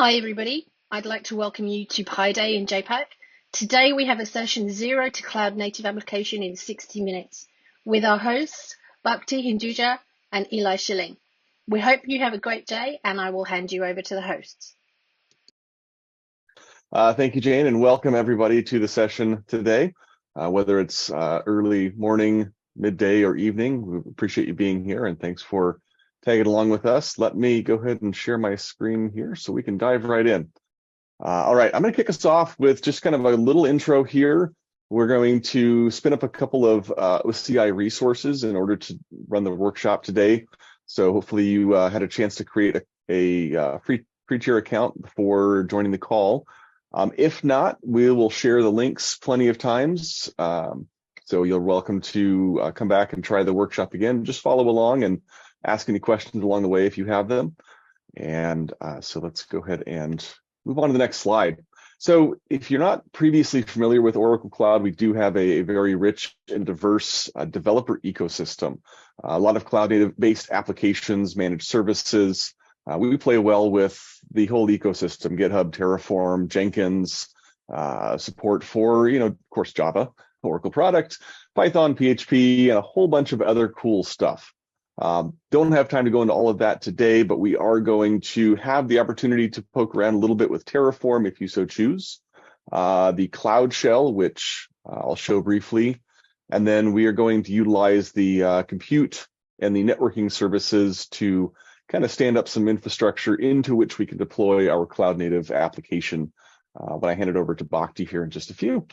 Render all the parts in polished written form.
Hi everybody, I'd like to welcome you to Pi Day in JAPAC. Today we have a session 0 to Cloud Native Application in 60 minutes with our hosts Bhakti Hinduja and Eli Schilling. We hope you have a great day and I will hand you over to the hosts. Thank you, Jane, and welcome everybody to the session today. Whether it's early morning, midday, or evening, we appreciate you being here and thanks for tagging along with us. Let me go ahead and share my screen here so we can dive right in. All right, I'm going to kick us off with just kind of a little intro here. We're going to spin up a couple of OCI resources in order to run the workshop today. So hopefully you had a chance to create a free tier account before joining the call. If not, we will share the links plenty of times. So you're welcome to come back and try the workshop again. Just follow along and ask any questions along the way if you have them. And so let's go ahead and move on to the next slide. So if you're not previously familiar with Oracle Cloud, we do have a very rich and diverse developer ecosystem. A lot of cloud-native-based applications, managed services. We play well with the whole ecosystem: GitHub, Terraform, Jenkins, support for, of course, Java, Oracle product, Python, PHP, and a whole bunch of other cool stuff. Don't have time to go into all of that today, but we are going to have the opportunity to poke around a little bit with Terraform if you so choose. The Cloud Shell, which I'll show briefly, and then we are going to utilize the compute and the networking services to kind of stand up some infrastructure into which we can deploy our cloud native application. But I hand it over to Bhakti here in just a few.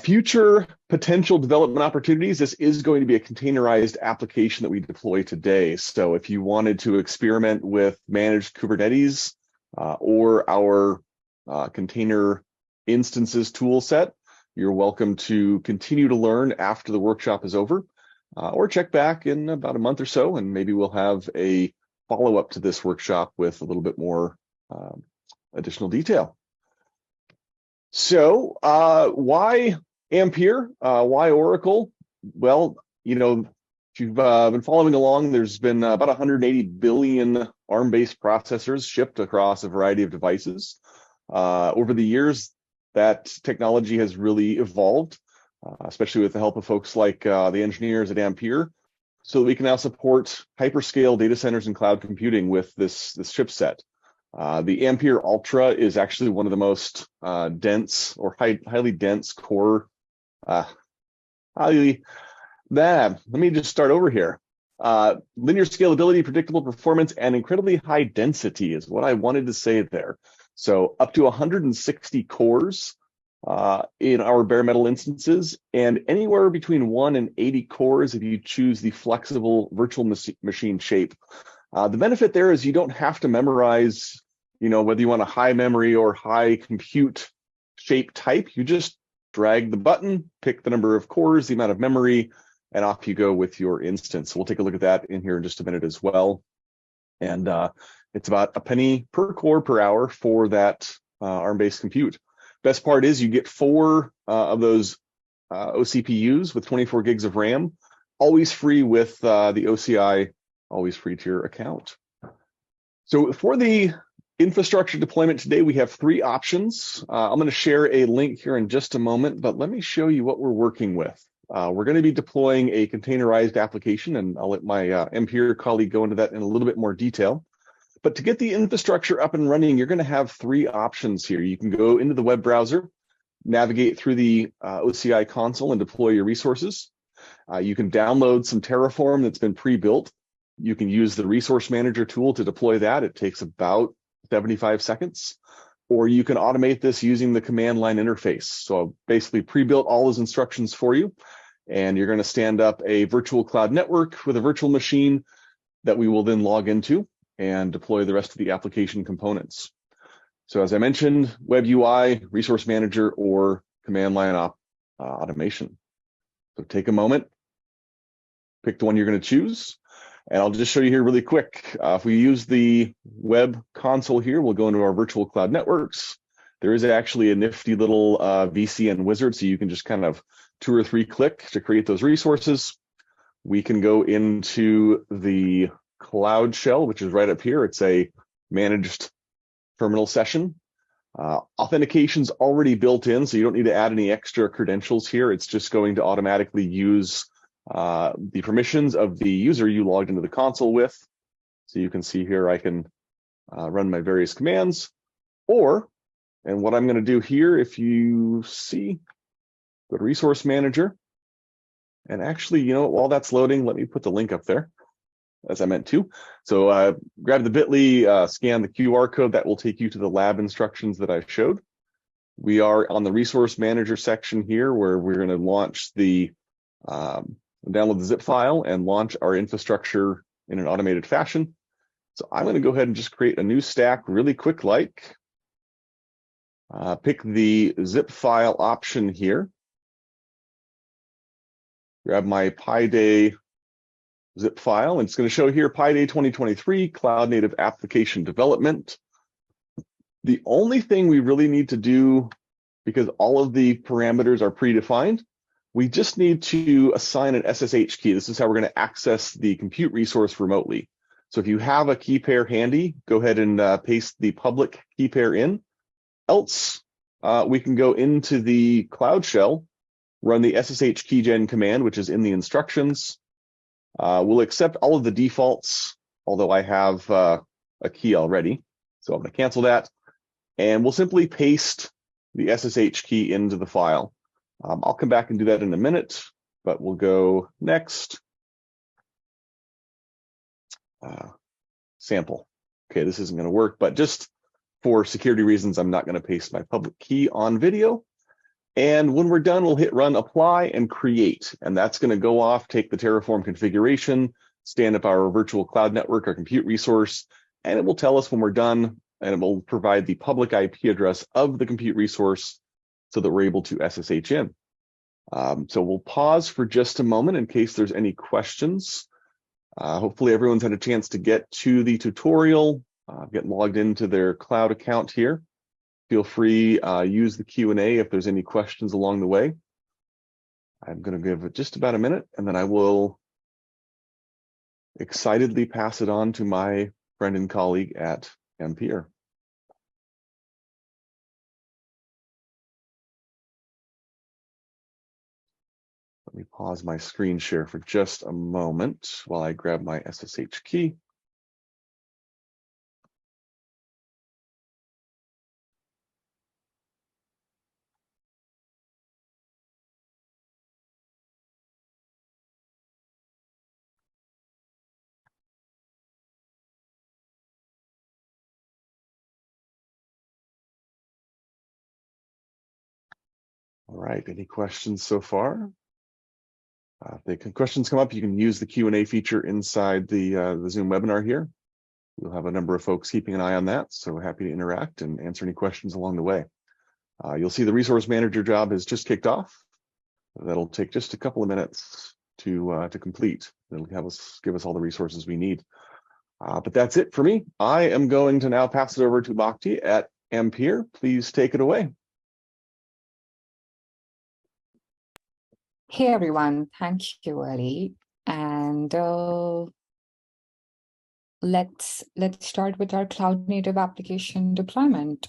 Future potential development opportunities. This is going to be a containerized application that we deploy today. So if you wanted to experiment with managed Kubernetes or our container instances tool set, you're welcome to continue to learn after the workshop is over, or check back in about a month or so, and maybe we'll have a follow-up to this workshop with a little bit more additional detail. So why Ampere? Why Oracle? Well, if you've been following along, there's been about 180 billion ARM-based processors shipped across a variety of devices. Over the years, that technology has really evolved, especially with the help of folks like the engineers at Ampere, so that we can now support hyperscale data centers and cloud computing with this chipset. The Ampere Altra is actually one of the most dense or highly dense core. Let me just start over here. Linear scalability, predictable performance, and incredibly high density is what I wanted to say there. So up to 160 cores in our bare metal instances, and anywhere between 1 and 80 cores if you choose the flexible virtual machine shape. The benefit there is you don't have to memorize, whether you want a high memory or high compute shape type. You just drag the button, pick the number of cores, the amount of memory, and off you go with your instance. So we'll take a look at that in here in just a minute as well. And it's about a penny per core per hour for that ARM-based compute. Best part is you get 4 of those OCPUs with 24 gigs of RAM, always free with the OCI always free tier account. So for the infrastructure deployment today, we have 3 options. I'm going to share a link here in just a moment, but let me show you what we're working with. We're going to be deploying a containerized application, and I'll let my Ampere colleague go into that in a little bit more detail. But to get the infrastructure up and running, you're going to have 3 options here. You can go into the web browser, navigate through the OCI console, and deploy your resources. You can download some Terraform that's been pre-built. You can use the resource manager tool to deploy that. It takes about 75 seconds. Or you can automate this using the command line interface. So basically pre-built all those instructions for you. And you're going to stand up a virtual cloud network with a virtual machine that we will then log into and deploy the rest of the application components. So as I mentioned, web UI, resource manager, or command line automation. So take a moment, pick the one you're going to choose. And I'll just show you here really quick. If we use the web console here, we'll go into our virtual cloud networks. There is actually a nifty little VCN wizard, so you can just kind of 2 or 3 click to create those resources. We can go into the Cloud Shell, which is right up here. It's a managed terminal session. Authentication's already built in, so you don't need to add any extra credentials here. It's just going to automatically use the permissions of the user you logged into the console with. So you can see here I can run my various commands, and what I'm going to do here, if you see, go to Resource Manager, and actually, you know, while that's loading, let me put the link up there, as I meant to. So grab the bit.ly, scan the QR code that will take you to the lab instructions that I showed. We are on the Resource Manager section here, where we're going to launch download the zip file and launch our infrastructure in an automated fashion. So I'm going to go ahead and just create a new stack really quick, like pick the zip file option here. Grab my PyDay zip file, and it's going to show here PyDay 2023 Cloud Native Application Development. The only thing we really need to do, because all of the parameters are predefined, we just need to assign an SSH key. This is how we're going to access the compute resource remotely. So if you have a key pair handy, go ahead and paste the public key pair in. Else, we can go into the Cloud Shell, run the SSH keygen command, which is in the instructions. We'll accept all of the defaults, although I have a key already. So I'm going to cancel that. And we'll simply paste the SSH key into the file. I'll come back and do that in a minute, but we'll go next. Sample. Okay, this isn't going to work, but just for security reasons, I'm not going to paste my public key on video. And when we're done, we'll hit run, apply, and create. And that's going to go off, take the Terraform configuration, stand up our virtual cloud network, our compute resource, and it will tell us when we're done, and it will provide the public IP address of the compute resource so that we're able to SSH in. So we'll pause for just a moment in case there's any questions. Hopefully everyone's had a chance to get to the tutorial, get logged into their cloud account here. Feel free, use the Q&A if there's any questions along the way. I'm going to give it just about a minute, and then I will excitedly pass it on to my friend and colleague at Ampere. Let me pause my screen share for just a moment while I grab my SSH key. All right, any questions so far? If the questions come up, you can use the Q&A feature inside the Zoom webinar here. We'll have a number of folks keeping an eye on that, so happy to interact and answer any questions along the way. You'll see the resource manager job has just kicked off. That'll take just a couple of minutes to complete. It'll give us all the resources we need. But that's it for me. I am going to now pass it over to Bhakti at Ampere. Please take it away. Hey everyone, thank you, Ali. And let's start with our cloud native application deployment.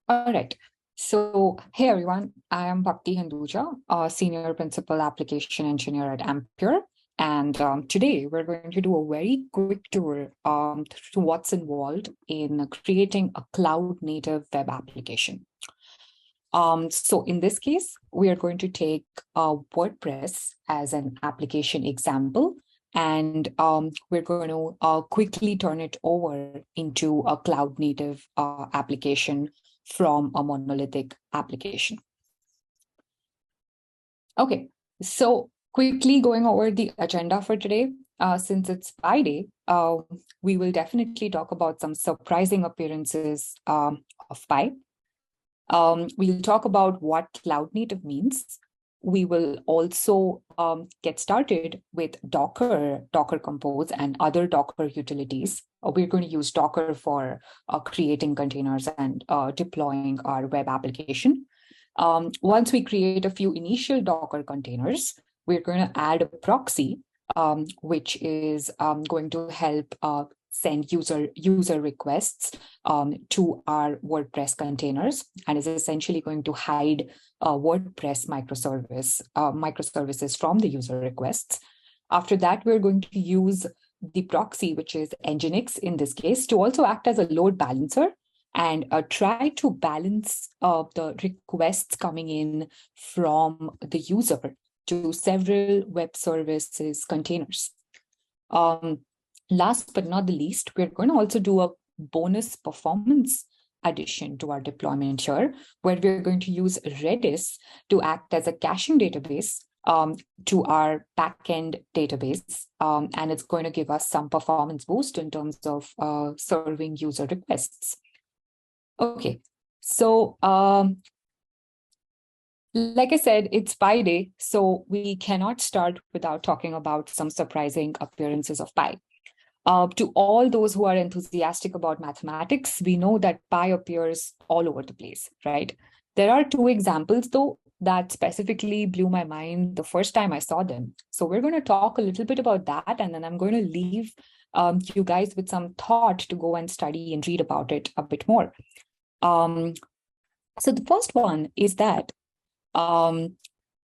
All right. So, hey everyone, I am Bhakti Hinduja, a Senior Principal Application Engineer at Ampere. And today we're going to do a very quick tour to what's involved in creating a cloud native web application. So in this case, we are going to take WordPress as an application example, and we're going to quickly turn it over into a cloud native application from a monolithic application. Okay, so quickly going over the agenda for today, since it's PyDay, we will definitely talk about some surprising appearances of Py. We'll talk about what cloud native means. We will also get started with Docker Compose, and other Docker utilities. We're going to use Docker for creating containers and deploying our web application. Once we create a few initial Docker containers, we're going to add a proxy, which is going to help send user requests to our WordPress containers, and is essentially going to hide WordPress microservices from the user requests. After that, we're going to use the proxy, which is nginx in this case, to also act as a load balancer and try to balance the requests coming in from the user to several web services containers. Last but not the least, we're going to also do a bonus performance addition to our deployment here, where we're going to use Redis to act as a caching database to our backend database, and it's going to give us some performance boost in terms of serving user requests. Okay, so like I said, it's Pi Day, so we cannot start without talking about some surprising appearances of Pi. To all those who are enthusiastic about mathematics, we know that Pi appears all over the place, right? There are two examples, though, that specifically blew my mind the first time I saw them. So we're going to talk a little bit about that, and then I'm going to leave you guys with some thought to go and study and read about it a bit more. So the first one is that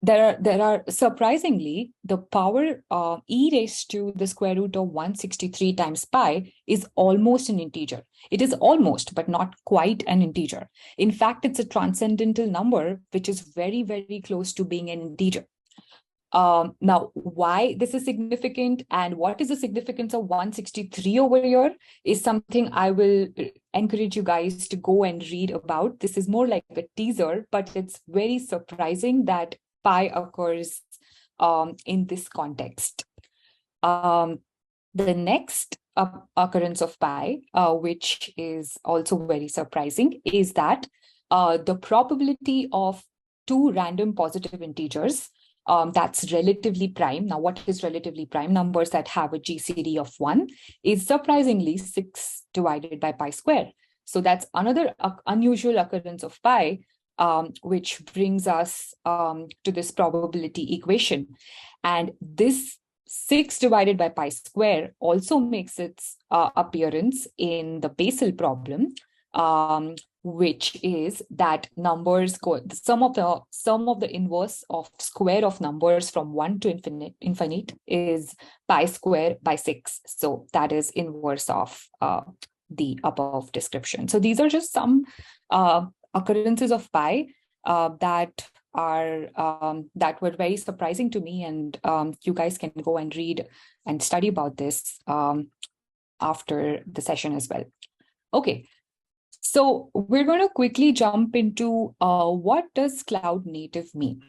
there are surprisingly, the power e raised to the square root of 163 times pi is almost an integer. It is almost, but not quite an integer. In fact, it's a transcendental number, which is very, very close to being an integer. Now, why this is significant and what is the significance of 163 over here is something I will encourage you guys to go and read about. This is more like a teaser, but it's very surprising that pi occurs in this context. The next occurrence of pi, which is also very surprising, is that the probability of two random positive integers that's relatively prime. Now, what is relatively prime? Numbers that have a GCD of 1 is surprisingly 6 divided by pi square. So that's another unusual occurrence of pi, which brings us to this probability equation. And this 6 divided by pi square also makes its appearance in the Basel problem, which is that numbers go, the sum of the inverse of square of numbers from 1 to infinite is pi square by 6. So that is inverse of the above description. So these are just some occurrences of pi that were very surprising to me, and you guys can go and read and study about this after the session as well. Okay. So we're going to quickly jump into what does cloud native mean,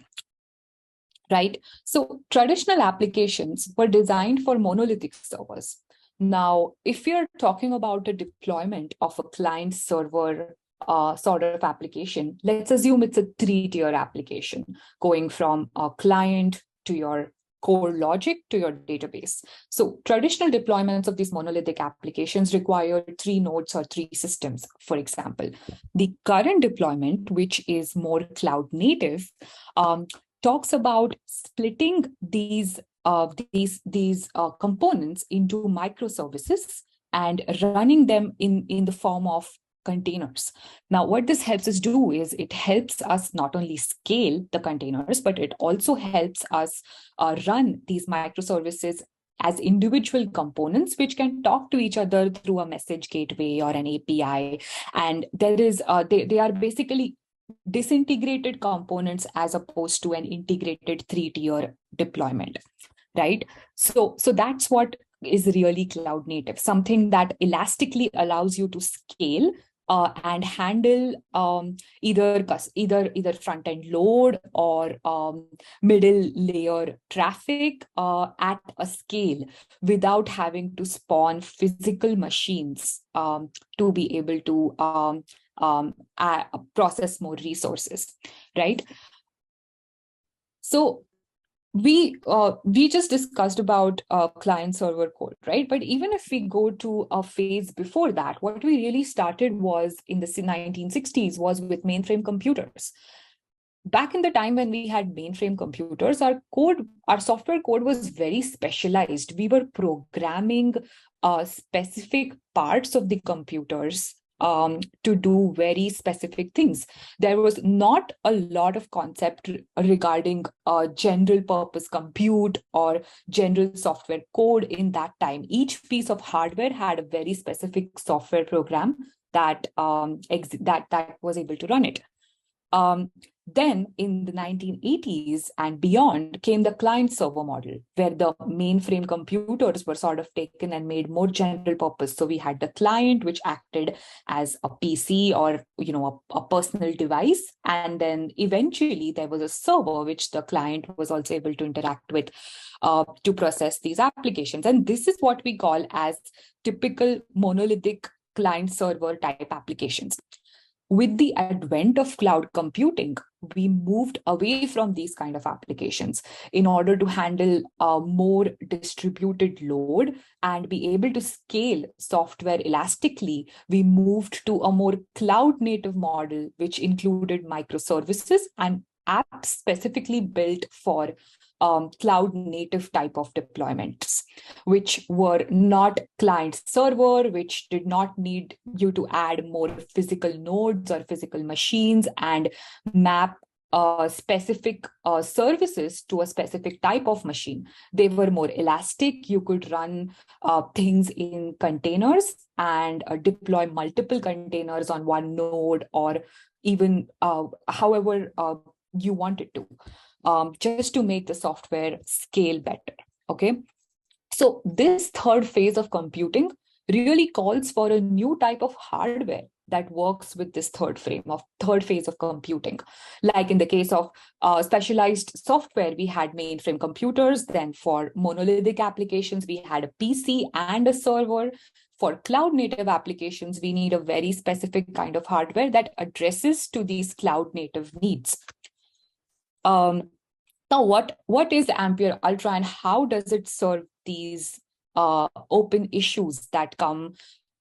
right? So traditional applications were designed for monolithic servers. Now, if you're talking about a deployment of a client server sort of application, let's assume it's a 3-tier application going from a client to your core logic to your database. So traditional deployments of these monolithic applications require 3 nodes or 3 systems, for example. The current deployment, which is more cloud native, talks about splitting these components into microservices and running them in the form of containers. Now, what this helps us do is it helps us not only scale the containers, but it also helps us run these microservices as individual components, which can talk to each other through a message gateway or an API. And there is they are basically disintegrated components as opposed to an integrated 3-tier deployment, right? So that's what is really cloud native, something that elastically allows you to scale and handle either front-end load or middle layer traffic at a scale without having to spawn physical machines to be able to process more resources, right? So we just discussed about client server code, right? But even if we go to a phase before that, what we really started was in the 1960s was with mainframe computers. back in the time when we had mainframe computers, our software code was very specialized. We were programming specific parts of the computers to do very specific things. There was not a lot of concept regarding general purpose compute or general software code in that time. Each piece of hardware had a very specific software program that that was able to run it. Then in the 1980s and beyond came the client server model, where the mainframe computers were sort of taken and made more general purpose. So we had the client, which acted as a PC or a personal device. And then eventually there was a server, which the client was also able to interact with to process these applications. And this is what we call as typical monolithic client server type applications. With the advent of cloud computing, we moved away from these kind of applications in order to handle a more distributed load and be able to scale software elastically. We moved to a more cloud native model, which included microservices and apps specifically built for cloud native type of deployments, which were not client server, which did not need you to add more physical nodes or physical machines and map specific services to a specific type of machine. They were more elastic. You could run things in containers and deploy multiple containers on one node, or even however you wanted to. Just to make the software scale better, okay? So this third phase of computing really calls for a new type of hardware that works with this third phase of computing. Like in the case of specialized software, we had mainframe computers. Then for monolithic applications, we had a PC and a server. For cloud native applications, we need a very specific kind of hardware that addresses to these cloud native needs. Now, what is Ampere Altra and how does it serve these open issues that come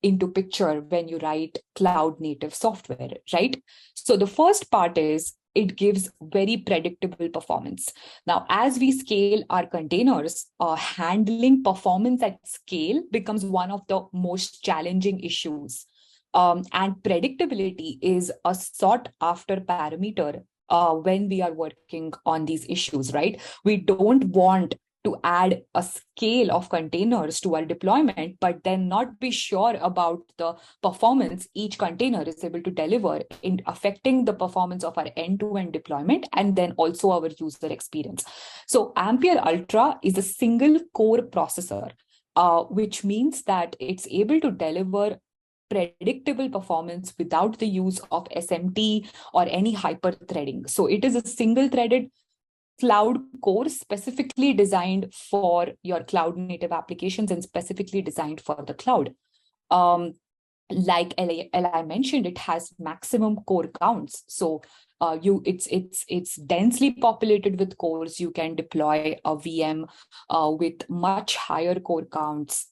into picture when you write cloud native software, right? So the first part is it gives very predictable performance. Now, as we scale our containers, handling performance at scale becomes one of the most challenging issues. And predictability is a sought after parameter when we are working on these issues, right? We don't want to add a scale of containers to our deployment, but then not be sure about the performance each container is able to deliver in affecting the performance of our end-to-end deployment and then also our user experience. So Ampere Altra is a single core processor, which means that it's able to deliver predictable performance without the use of SMT or any hyper-threading. So it is a single-threaded cloud core specifically designed for your cloud native applications and specifically designed for the cloud. Like Li mentioned, it has maximum core counts. So it's densely populated with cores. You can deploy a VM with much higher core counts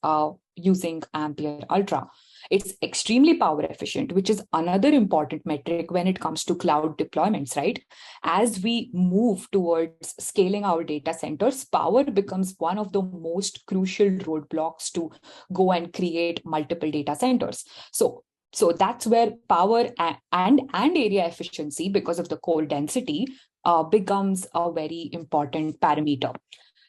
using Ampere Altra. It's extremely power efficient, which is another important metric when it comes to cloud deployments, right? As we move towards scaling our data centers, power becomes one of the most crucial roadblocks to go and create multiple data centers. So that's where power and area efficiency, because of the core density, becomes a very important parameter.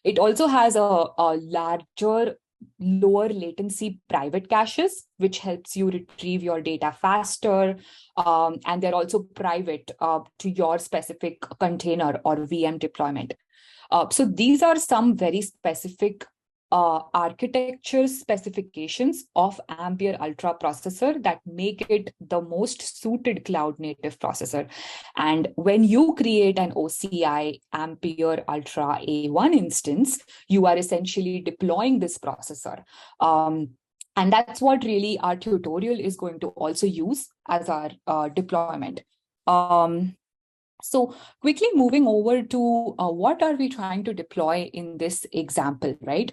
It also has a larger lower latency private caches, which helps you retrieve your data faster. And they're also private to your specific container or VM deployment. So these are some very specific architecture specifications of Ampere Altra processor that make it the most suited cloud native processor. And when you create an OCI Ampere Altra A1 instance, you are essentially deploying this processor. And that's what really our tutorial is going to also use as our deployment. So quickly moving over to what are we trying to deploy in this example, right?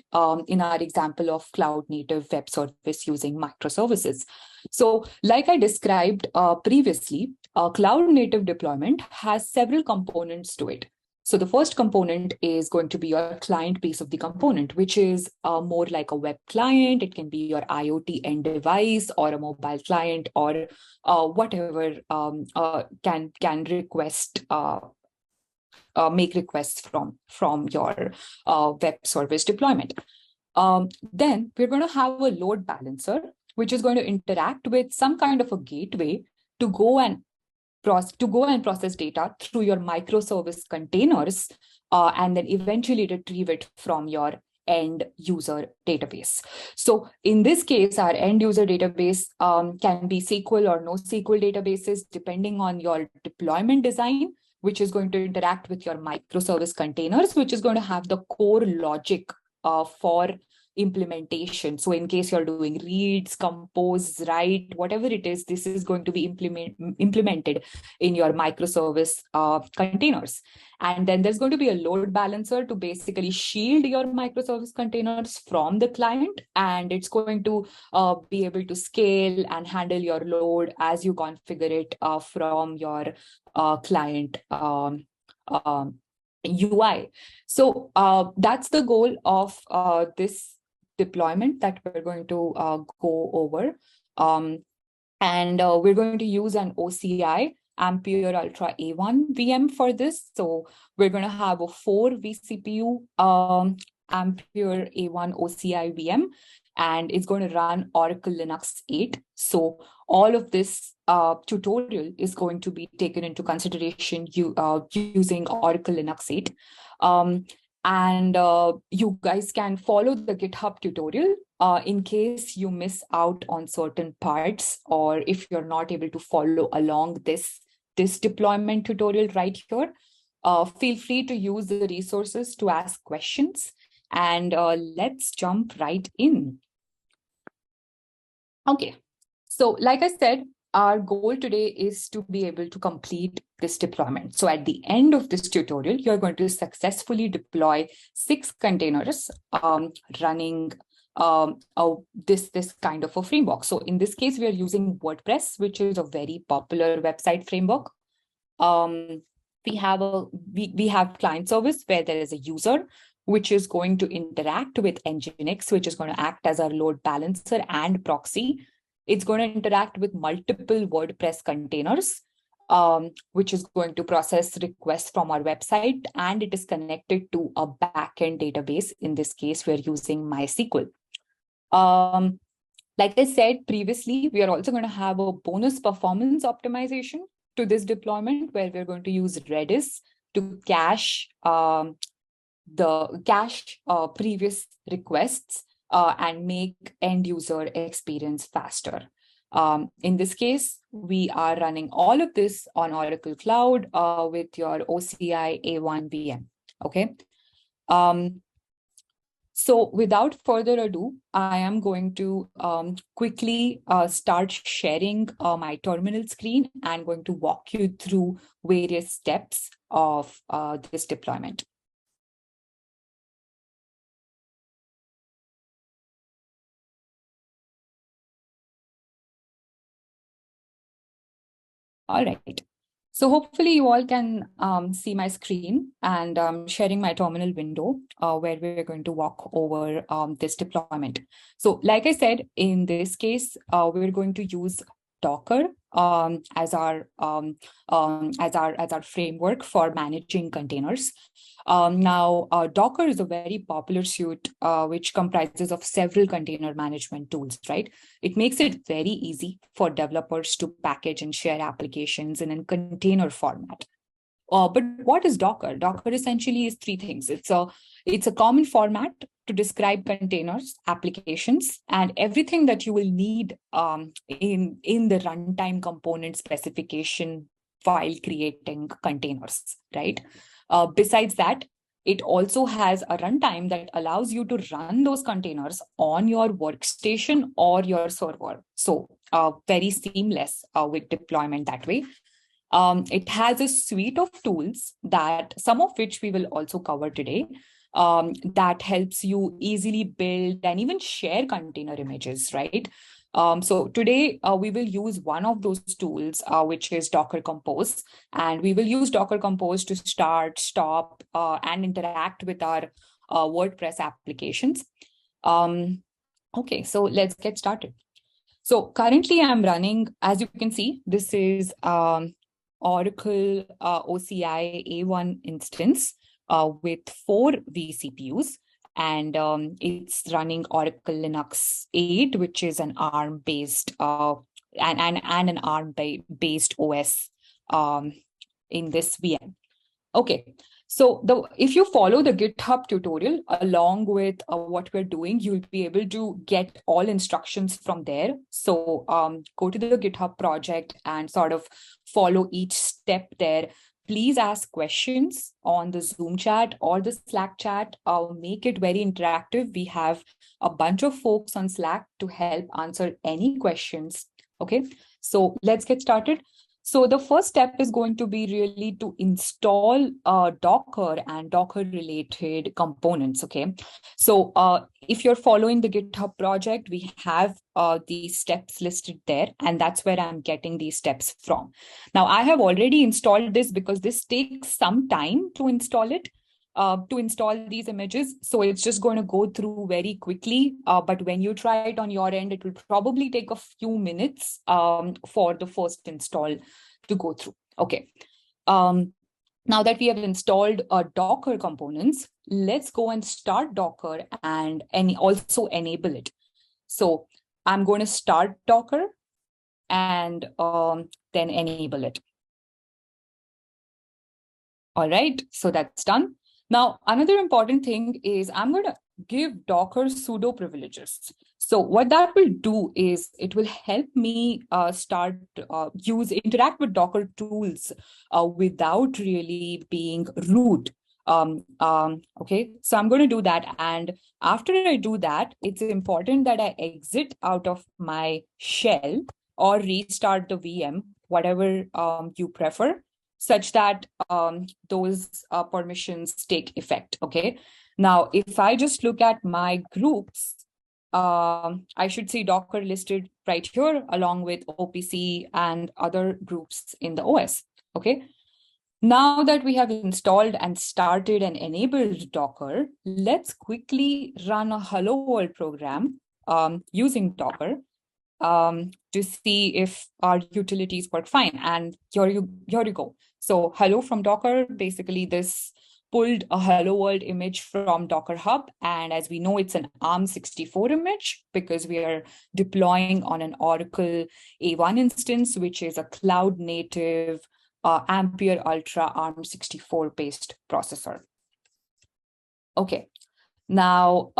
In our example of cloud native web service using microservices. So like I described previously, cloud native deployment has several components to it. So the first component is going to be your client piece of the component, which is more like a web client. It can be your IoT end device or a mobile client or whatever can request make requests from your web service deployment. Then we're going to have a load balancer, which is going to interact with some kind of a gateway to go and process data through your microservice containers, and then eventually retrieve it from your end user database. So in this case, our end user database can be SQL or NoSQL databases, depending on your deployment design, which is going to interact with your microservice containers, which is going to have the core logic for implementation. So in case you're doing reads, compose, write, whatever it is, this is going to be implemented in your microservice containers. And then there's going to be a load balancer to basically shield your microservice containers from the client. And it's going to be able to scale and handle your load as you configure it from your client UI. So that's the goal of this deployment that we're going to go over. And we're going to use an OCI Ampere Ultra A1 VM for this. So we're going to have a 4 vCPU Ampere A1 OCI VM, and it's going to run Oracle Linux 8. So all of this tutorial is going to be taken into consideration using Oracle Linux 8. And you guys can follow the GitHub tutorial in case you miss out on certain parts, or if you're not able to follow along this deployment tutorial right here. Feel free to use the resources to ask questions, and let's jump right in. Okay, so like I said, our goal today is to be able to complete this deployment. So at the end of this tutorial, you're going to successfully deploy 6 containers running this kind of a framework. So in this case, we are using WordPress, which is a very popular website framework. We have client service where there is a user, which is going to interact with nginx, which is going to act as our load balancer and proxy. It's going to interact with multiple WordPress containers, which is going to process requests from our website, and it is connected to a backend database. In this case, we're using MySQL. Like I said previously, we are also going to have a bonus performance optimization to this deployment, where we're going to use Redis to cache previous requests and make end user experience faster. In this case, we are running all of this on Oracle Cloud with your OCI A1 VM. Okay. So without further ado, I am going to quickly start sharing my terminal screen and going to walk you through various steps of this deployment. All right. So hopefully you all can see my screen, and sharing my terminal window where we're going to walk over this deployment. So like I said, in this case, we're going to use Docker as our framework for managing containers. Now, Docker is a very popular suite which comprises of several container management tools, right? It makes it very easy for developers to package and share applications in a container format. But what is Docker? Docker essentially is 3 things. It's a common format to describe containers, applications, and everything that you will need in the runtime component specification while creating containers, right? Besides that, it also has a runtime that allows you to run those containers on your workstation or your server. So very seamless with deployment that way. It has a suite of tools that some of which we will also cover today. that helps you easily build and even share container images, right? So today we will use one of those tools, which is Docker Compose, and we will use Docker Compose to start, stop, and interact with our WordPress applications. Okay, so let's get started. So currently I'm running, as you can see, this is Oracle OCI A1 instance with 4 vCPUs. And it's running Oracle Linux 8, which is an ARM-based and an ARM-based OS in this VM. Okay, so if you follow the GitHub tutorial along with what we're doing, you'll be able to get all instructions from there. So go to the GitHub project and sort of follow each step there. Please ask questions on the Zoom chat or the Slack chat. Make it very interactive. We have a bunch of folks on Slack to help answer any questions. Okay, so let's get started. So the first step is going to be really to install Docker and Docker related components. Okay, so if you're following the GitHub project, we have these steps listed there, and that's where I'm getting these steps from. Now, I have already installed this because this takes some time to install it. To install these images. So it's just going to go through very quickly. But when you try it on your end, it will probably take a few minutes for the first install to go through. Okay. Now that we have installed Docker components, let's go and start Docker and also enable it. So I'm going to start Docker and then enable it. All right, so that's done. Now, another important thing is I'm going to give Docker sudo privileges. So what that will do is it will help me interact with Docker tools without really being root. Okay, so I'm going to do that. And after I do that, it's important that I exit out of my shell or restart the VM, whatever you prefer, such that those permissions take effect, okay? Now, if I just look at my groups, I should see Docker listed right here, along with OPC and other groups in the OS, okay? Now that we have installed and started and enabled Docker, let's quickly run a Hello World program using Docker to see if our utilities work fine. And here you go. So hello from Docker, basically this pulled a hello world image from Docker Hub. And as we know, it's an ARM64 image because we are deploying on an Oracle A1 instance, which is a cloud native Ampere Ultra ARM64 based processor. Okay. Now,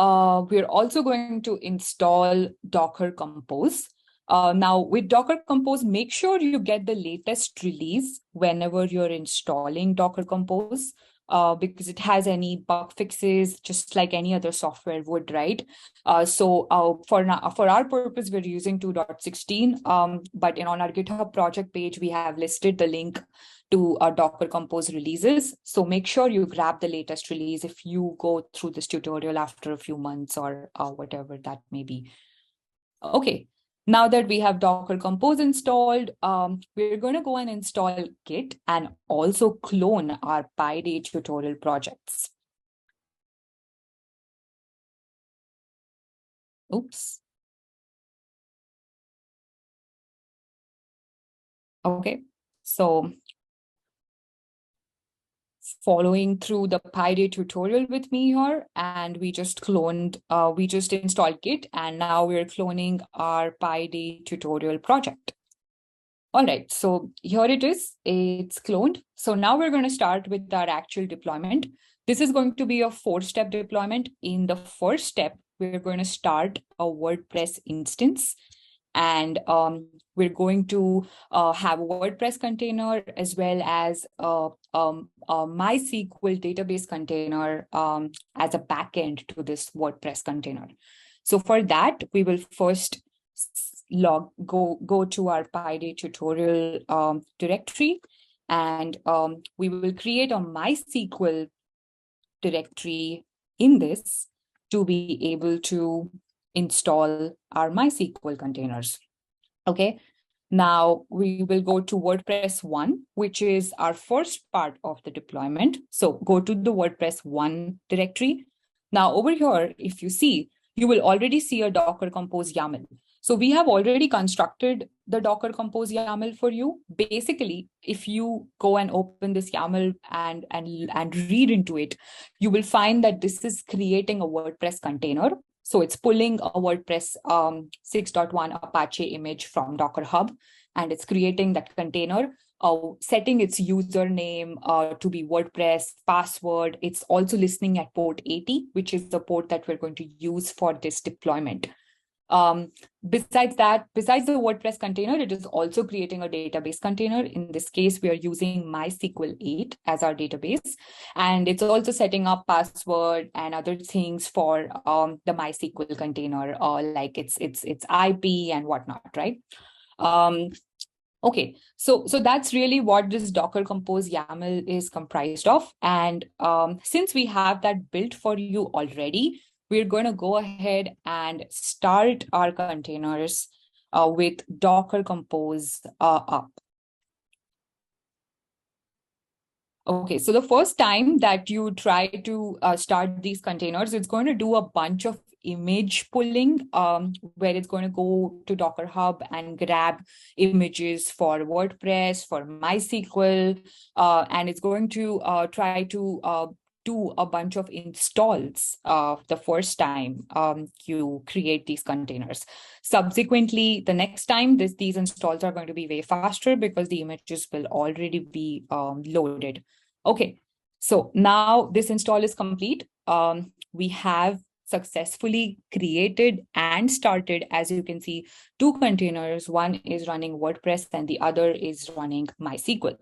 we're also going to install Docker Compose. Now, with Docker Compose, make sure you get the latest release whenever you're installing Docker Compose, because it has any bug fixes, just like any other software would, right? So for our purpose, we're using 2.16, but on our GitHub project page, we have listed the link to Docker Compose releases. So make sure you grab the latest release if you go through this tutorial after a few months or whatever that may be. Okay, now that we have Docker Compose installed, we're going to go and install Git and also clone our PyDay tutorial projects. Oops. Okay, so following through the PyDay tutorial with me here, and we just installed Git, and now we're cloning our PyDay tutorial project. All right, so here it is, it's cloned. So now we're going to start with our actual deployment. This is going to be a 4-step deployment. In the first step, we're going to start a WordPress instance. And we're going to have a WordPress container as well as a MySQL database container as a backend to this WordPress container. So for that, we will first go to our PyDay tutorial directory, and we will create a MySQL directory in this to be able to install our MySQL containers. Okay, now we will go to WordPress 1, which is our first part of the deployment. So go to the WordPress 1 directory. Now over here, if you see, you will already see a Docker Compose YAML. So we have already constructed the Docker Compose YAML for you. Basically, if you go and open this YAML and read into it, you will find that this is creating a WordPress container. So it's pulling a WordPress 6.1 Apache image from Docker Hub, and it's creating that container, setting its username to be WordPress, password. It's also listening at port 80, which is the port that we're going to use for this deployment. Besides the WordPress container, it is also creating a database container. In this case, we are using MySQL 8 as our database, and it's also setting up password and other things for the MySQL container, like its IP and whatnot, right? Okay, so that's really what this Docker Compose YAML is comprised of. And since we have that built for you already, we're going to go ahead and start our containers with Docker Compose up. Okay, so the first time that you try to start these containers, it's going to do a bunch of image pulling, where it's going to go to Docker Hub and grab images for WordPress, for MySQL, and it's going to try to do a bunch of installs the first time you create these containers. Subsequently, the next time, these installs are going to be way faster because the images will already be loaded. Okay, so now this install is complete. We have successfully created and started, as you can see, 2 containers. One is running WordPress and the other is running MySQL.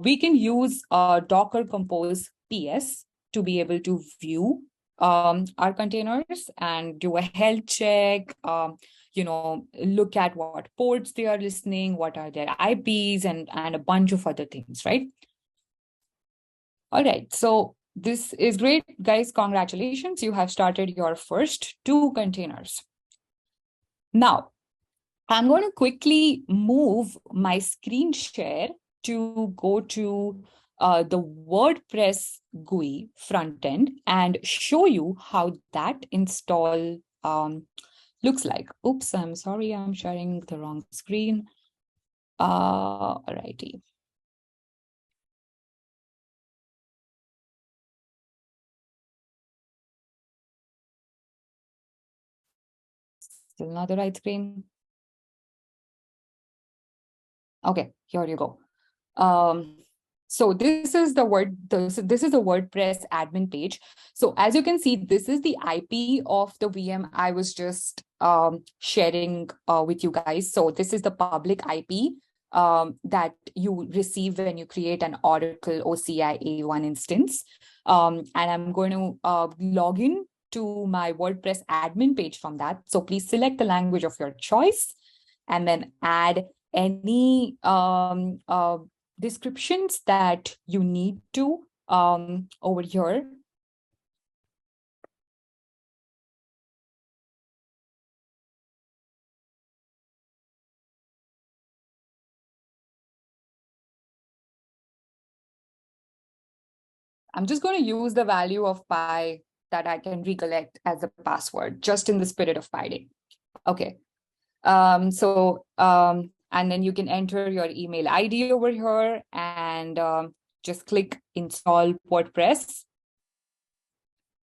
We can use Docker Compose PS to be able to view our containers and do a health check, look at what ports they are listening, what are their IPs, and a bunch of other things, right? All right, so this is great, guys. Congratulations, you have started your first 2 containers. Now, I'm going to quickly move my screen share to go to the WordPress GUI front end and show you how that install looks like. Oops, I'm sorry, I'm sharing the wrong screen. Alrighty. Still not the right screen. Okay, here you go. So this is the WordPress admin page. So as you can see, this is the IP of the VM I was just sharing with you guys. So this is the public IP that you receive when you create an Oracle OCI A1 instance. And I'm going to log in to my WordPress admin page from that. So please select the language of your choice and then add any descriptions that you need to over here. I'm just going to use the value of pi that I can recollect as a password, just in the spirit of Pi Day. Okay. And then you can enter your email ID over here and just click install WordPress.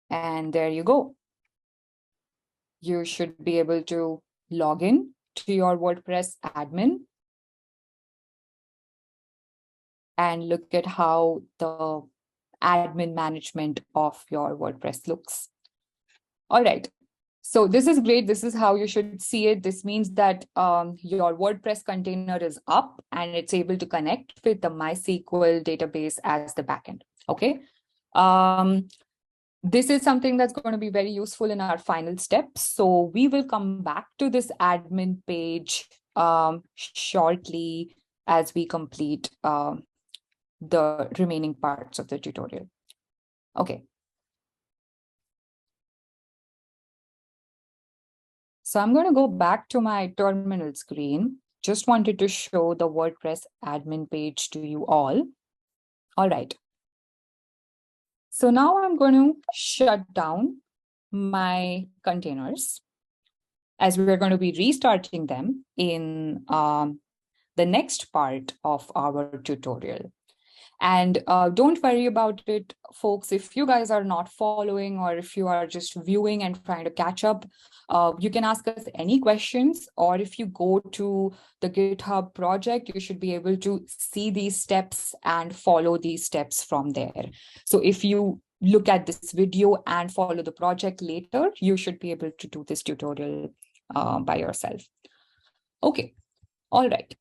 And there you go. You should be able to log in to your WordPress admin and look at how the admin management of your WordPress looks. All right. So this is great. This is how you should see it. This means that your WordPress container is up and it's able to connect with the MySQL database as the backend. Okay. This is something that's going to be very useful in our final steps. So we will come back to this admin page shortly as we complete the remaining parts of the tutorial. Okay. So I'm going to go back to my terminal screen. Just wanted to show the WordPress admin page to you all. All right. So now I'm going to shut down my containers, as we're going to be restarting them in the next part of our tutorial. And don't worry about it, folks. If you guys are not following, or if you are just viewing and trying to catch up, you can ask us any questions, or if you go to the GitHub project, you should be able to see these steps and follow these steps from there. So if you look at this video and follow the project later, you should be able to do this tutorial by yourself. Okay, all right.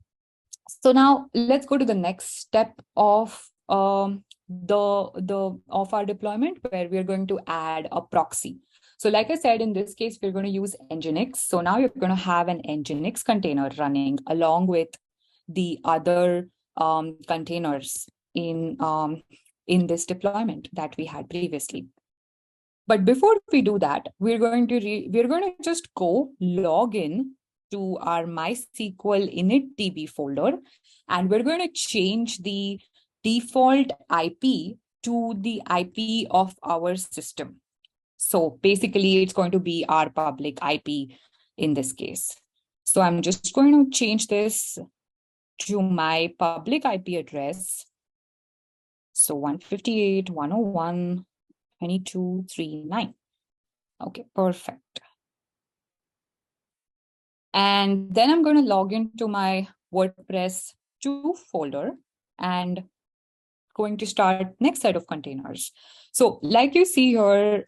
So now let's go to the next step of our deployment, where we're going to add a proxy. So like I said, in this case, we're going to use nginx. So now you're going to have an nginx container running along with the other containers in this deployment that we had previously. But before we do that, we're going to just go log in to our MySQL initdb folder, and we're going to change the default IP to the IP of our system. So basically, it's going to be our public IP in this case. So I'm just going to change this to my public IP address. So 158.101.22.39. Okay, perfect. And then I'm going to log into my WordPress 2 folder and going to start next set of containers. So like you see here,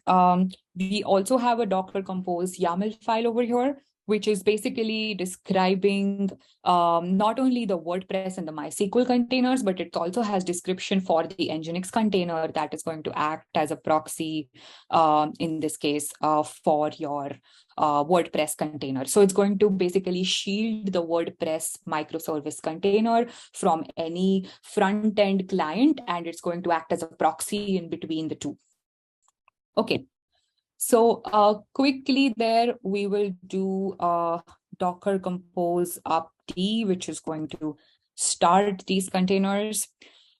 we also have a Docker Compose YAML file over here, which is basically describing not only the WordPress and the MySQL containers, but it also has description for the nginx container that is going to act as a proxy, in this case, for your WordPress container. So it's going to basically shield the WordPress microservice container from any front-end client, and it's going to act as a proxy in between the two. Okay. So quickly there, we will do Docker Compose upd, which is going to start these containers.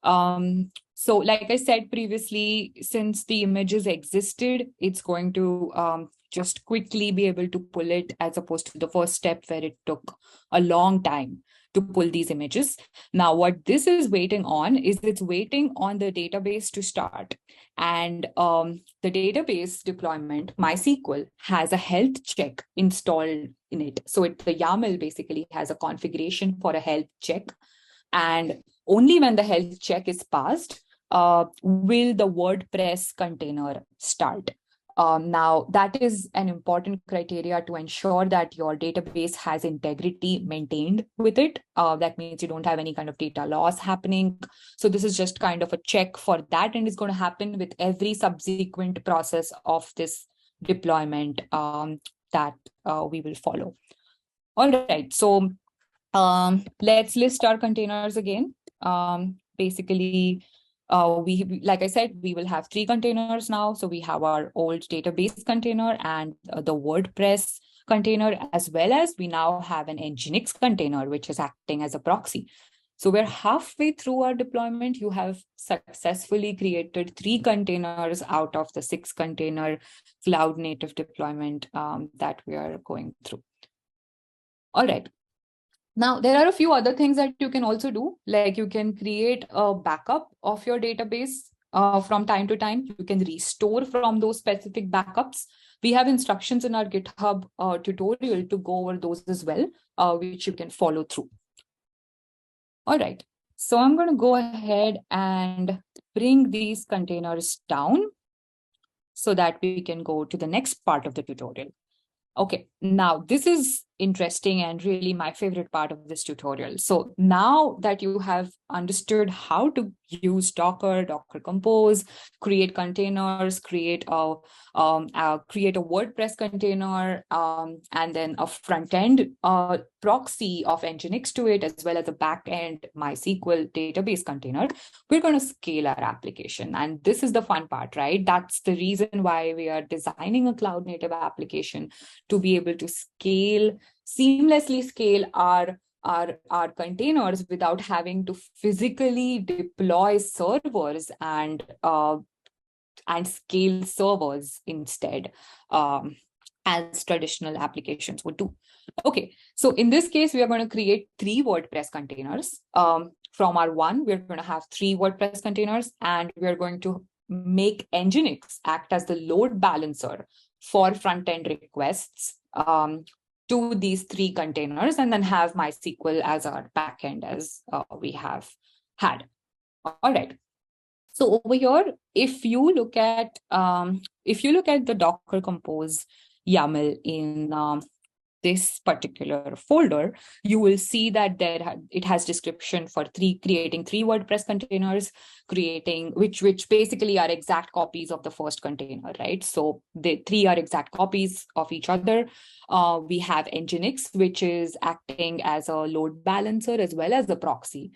So like I said previously, since the images existed, it's going to just quickly be able to pull it, as opposed to the first step where it took a long time to pull these images. Now, what this is waiting on is it's waiting on the database to start. And the database deployment, MySQL, has a health check installed in it. So the YAML basically has a configuration for a health check. And only when the health check is passed, will the WordPress container start. Now, that is an important criteria to ensure that your database has integrity maintained with it. That means you don't have any kind of data loss happening. So this is just kind of a check for that, and it's going to happen with every subsequent process of this deployment that we will follow. All right, so let's list our containers again. Basically, like I said, we will have 3 containers now. So we have our old database container and the WordPress container, as well as we now have an nginx container, which is acting as a proxy. So we're halfway through our deployment. You have successfully created 3 containers out of the 6 container cloud native deployment that we are going through. All right. Now, there are a few other things that you can also do, like you can create a backup of your database from time to time. You can restore from those specific backups. We have instructions in our GitHub tutorial to go over those as well, which you can follow through. All right, so I'm going to go ahead and bring these containers down so that we can go to the next part of the tutorial. Okay, now this is interesting and really my favorite part of this tutorial. So now that you have understood how to use Docker Compose, create containers, create a WordPress container, and then a front-end proxy of nginx to it, as well as a back-end MySQL database container, we're going to scale our application. And this is the fun part, right? That's the reason why we are designing a cloud-native application, to be able to seamlessly scale our containers without having to physically deploy servers and scale servers instead, as traditional applications would do. Okay, so in this case, we are going to create 3 WordPress containers. From our one, we're going to have 3 WordPress containers, and we're going to make nginx act as the load balancer for front-end requests to these 3 containers, and then have MySQL as our backend, as we have had. All right. So over here, if you look at the Docker Compose YAML in this particular folder, you will see that it has description for creating 3 WordPress containers, which basically are exact copies of the first container, right? So the 3 are exact copies of each other. We have nginx, which is acting as a load balancer as well as a proxy,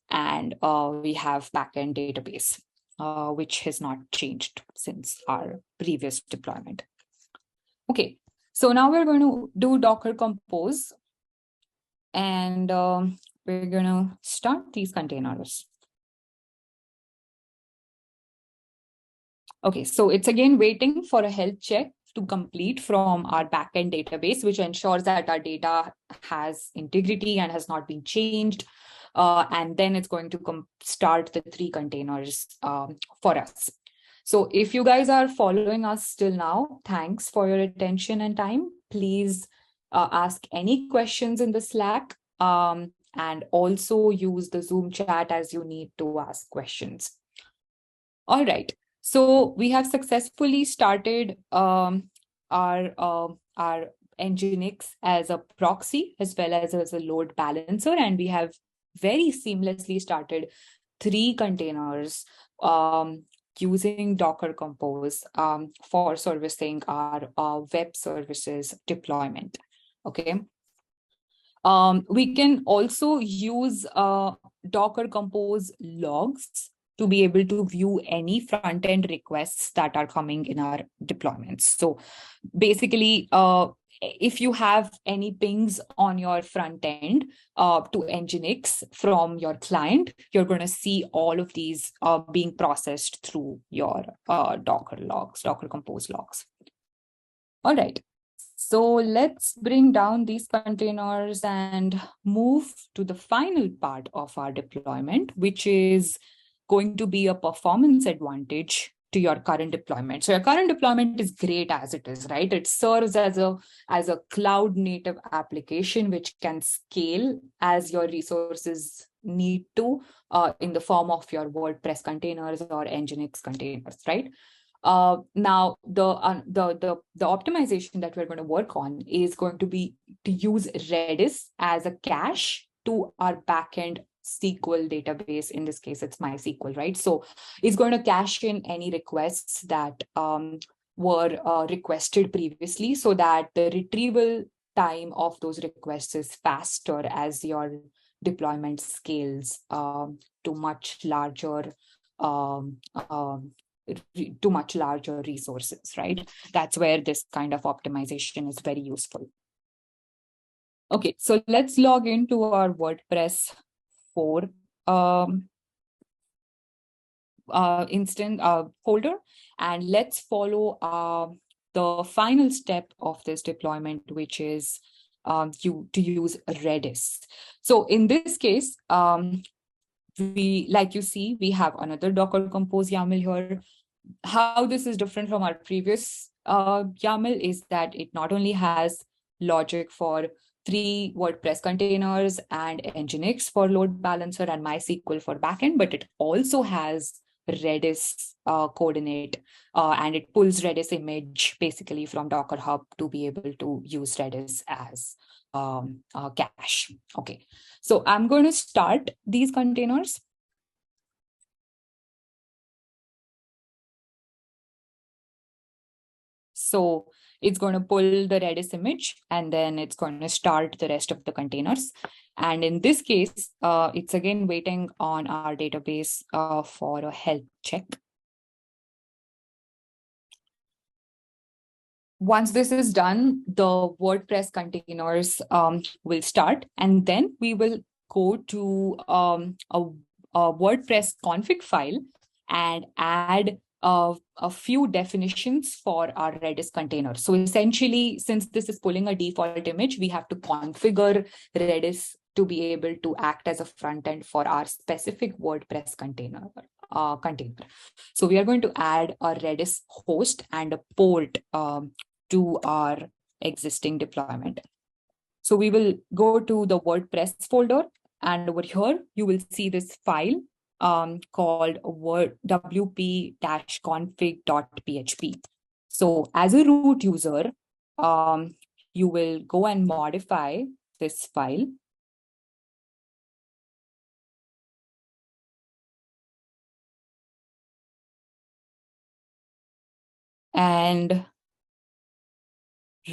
and we have backend database, which has not changed since our previous deployment. Okay. So now we're going to do Docker Compose, and we're going to start these containers. Okay, so it's again waiting for a health check to complete from our backend database, which ensures that our data has integrity and has not been changed. And then it's going to start the 3 containers for us. So if you guys are following us till now, thanks for your attention and time. Please ask any questions in the Slack, and also use the Zoom chat as you need to ask questions. All right. So we have successfully started our nginx as a proxy as well as a load balancer, and we have very seamlessly started 3 containers using Docker Compose for servicing our web services deployment. Okay. We can also use Docker Compose logs to be able to view any front-end requests that are coming in our deployments. So basically, if you have any pings on your front end to nginx from your client, you're going to see all of these being processed through your Docker Compose logs. All right. So let's bring down these containers and move to the final part of our deployment, which is going to be a performance advantage to your current deployment. So your current deployment is great as it is, right? It serves as a cloud native application which can scale as your resources need to in the form of your WordPress containers or nginx containers, right? Now the optimization that we're going to work on is going to be to use Redis as a cache to our backend SQL database. In this case, it's MySQL, right? So it's going to cache in any requests that were requested previously, so that the retrieval time of those requests is faster as your deployment scales to much larger resources, right? That's where this kind of optimization is very useful. Okay, so let's log into our WordPress 4 instance folder, and let's follow the final step of this deployment, which is to use Redis. So in this case, like you see, we have another Docker Compose YAML here. How this is different from our previous YAML is that it not only has logic for 3 WordPress containers and nginx for load balancer and MySQL for backend, but it also has Redis coordinate, and it pulls Redis image basically from Docker Hub to be able to use Redis as cache. Okay, so I'm going to start these containers. So it's going to pull the Redis image, and then it's going to start the rest of the containers. And in this case, it's again waiting on our database for a health check. Once this is done, the WordPress containers will start, and then we will go to a WordPress config file and add a few definitions for our Redis container. So essentially, since this is pulling a default image, we have to configure Redis to be able to act as a front end for our specific WordPress container. So we are going to add a Redis host and a port to our existing deployment. So we will go to the WordPress folder, and over here you will see this file called wp-config.php. So as a root user, you will go and modify this file. And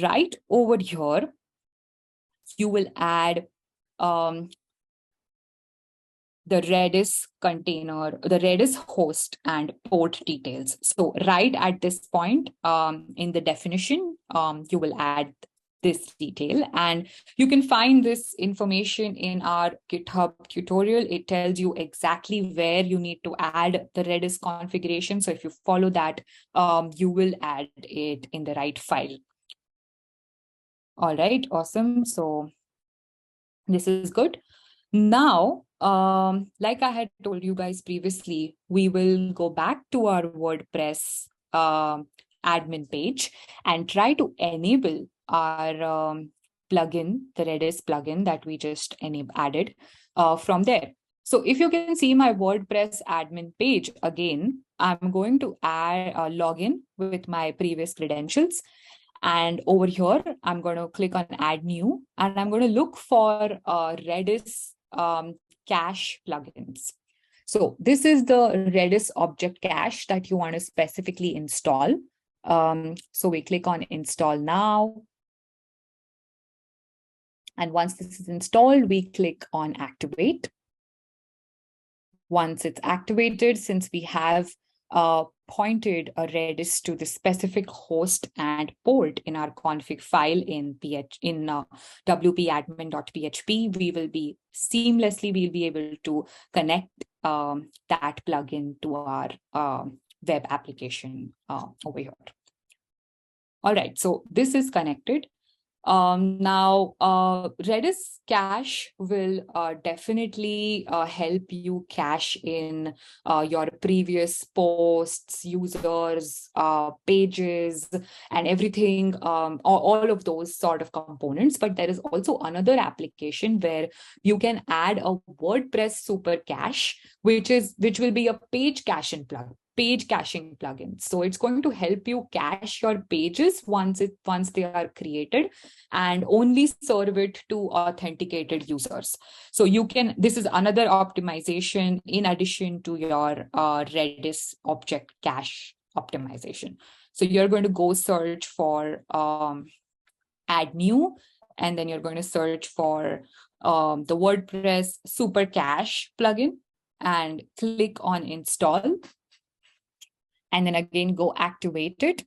right over here, you will add the Redis container, the Redis host and port details. So right at this point in the definition, you will add this detail, and you can find this information in our GitHub tutorial. It tells you exactly where you need to add the Redis configuration. So if you follow that, you will add it in the right file. All right, awesome. So this is good. Now, like I had told you guys previously, we will go back to our WordPress admin page and try to enable our plugin, the Redis plugin that we just added from there. So if you can see my WordPress admin page again, I'm going to add log in with my previous credentials. And over here, I'm going to click on add new, and I'm going to look for Redis cache plugins. So this is the Redis object cache that you want to specifically install. So we click on install now. And once this is installed, we click on activate. Once it's activated, since we have pointed a Redis to the specific host and port in our config file in wp-admin.php, we will be able to connect that plugin to our web application over here. All right, so this is connected. Now, Redis cache will definitely help you cache in your previous posts, users, pages, and everything, all of those sort of components. But there is also another application where you can add a WordPress super cache, which will be a page caching plugin. So it's going to help you cache your pages once they are created, and only serve it to authenticated users. So this is another optimization in addition to your Redis object cache optimization. So you're going to go search for add new, and then you're going to search for the WordPress super cache plugin and click on install. And then again, go activate it.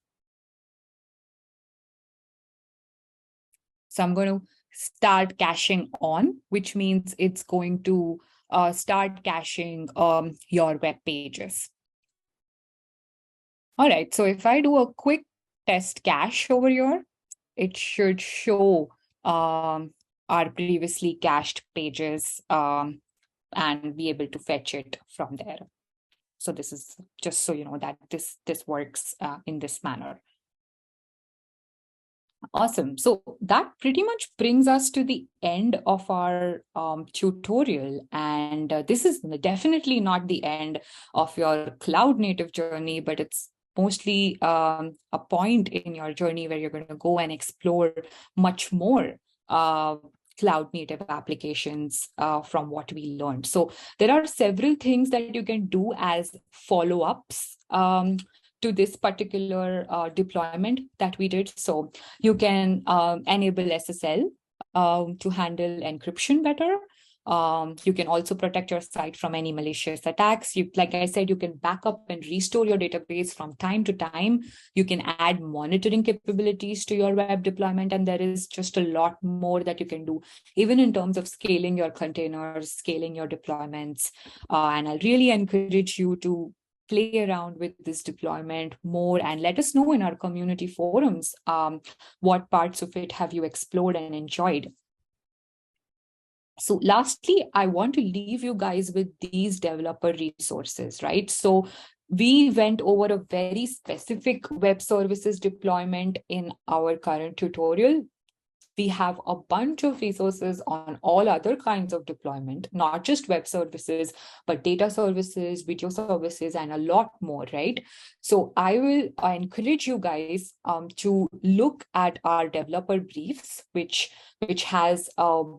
So I'm going to start caching on, which means it's going to start caching your web pages. All right, so if I do a quick test cache over here, it should show our previously cached pages and be able to fetch it from there. So this is just so you know that this works in this manner. Awesome. So that pretty much brings us to the end of our tutorial. And this is definitely not the end of your cloud native journey, but it's mostly a point in your journey where you're going to go and explore much more cloud native applications from what we learned. So there are several things that you can do as follow-ups to this particular deployment that we did. So you can enable SSL to handle encryption better. You can also protect your site from any malicious attacks. Like I said, you can back up and restore your database from time to time. You can add monitoring capabilities to your web deployment, and there is just a lot more that you can do, even in terms of scaling your containers, scaling your deployments. And I really encourage you to play around with this deployment more and let us know in our community forums what parts of it have you explored and enjoyed. So lastly, I want to leave you guys with these developer resources, right? So we went over a very specific web services deployment in our current tutorial. We have a bunch of resources on all other kinds of deployment, not just web services, but data services, video services, and a lot more, right? So I will encourage you guys to look at our developer briefs, which has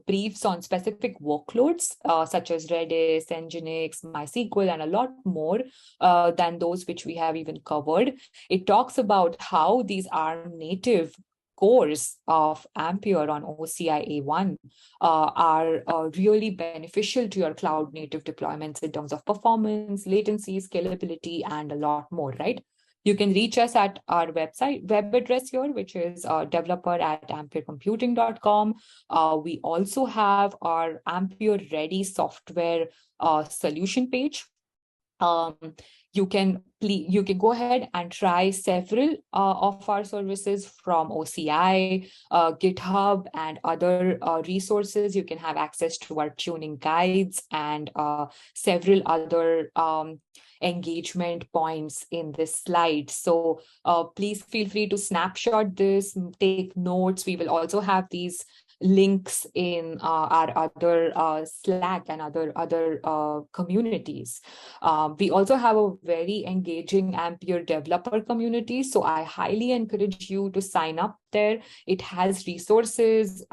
briefs on specific workloads, such as Redis, nginx, MySQL, and a lot more than those which we have even covered. It talks about how these are native cores of Ampere on OCI A1 are really beneficial to your cloud native deployments in terms of performance, latency, scalability, and a lot more, right? You can reach us at our web address here, which is developer@amperecomputing.com. We also have our Ampere Ready software solution page. You can go ahead and try several of our services from OCI, GitHub, and other resources. You can have access to our tuning guides and several other engagement points in this slide. So please feel free to snapshot this, take notes. We will also have these links in our other Slack and other communities. We also have a very engaging Ampere developer community, so I highly encourage you to sign up there. It has resources,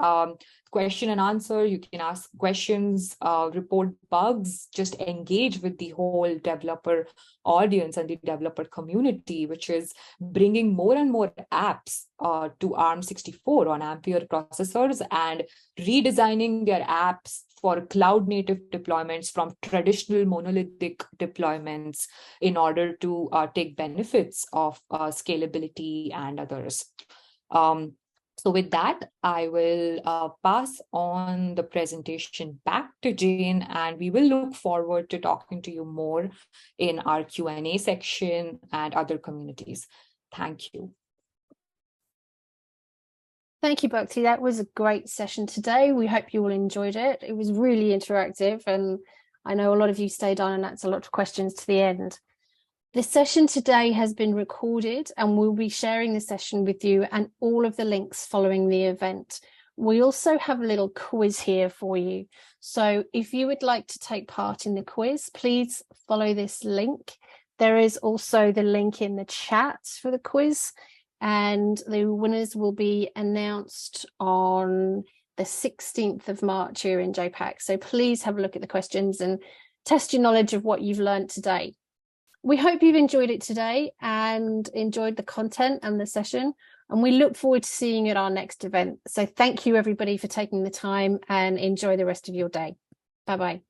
question and answer. You can ask questions, report bugs, just engage with the whole developer audience and the developer community, which is bringing more and more apps to ARM64 on Ampere processors and redesigning their apps for cloud native deployments from traditional monolithic deployments in order to take benefits of scalability and others. So with that, I will pass on the presentation back to Jane, and we will look forward to talking to you more in our Q&A section and other communities. Thank you. Thank you, Bhakti. That was a great session today. We hope you all enjoyed it. It was really interactive, and I know a lot of you stayed on and answered a lot of questions to the end. The session today has been recorded, and we'll be sharing the session with you and all of the links following the event. We also have a little quiz here for you. So if you would like to take part in the quiz, please follow this link. There is also the link in the chat for the quiz, and the winners will be announced on the 16th of March here in JAPAC. So please have a look at the questions and test your knowledge of what you've learned today. We hope you've enjoyed it today and enjoyed the content and the session, and we look forward to seeing you at our next event. So thank you everybody for taking the time, and enjoy the rest of your day. Bye-bye.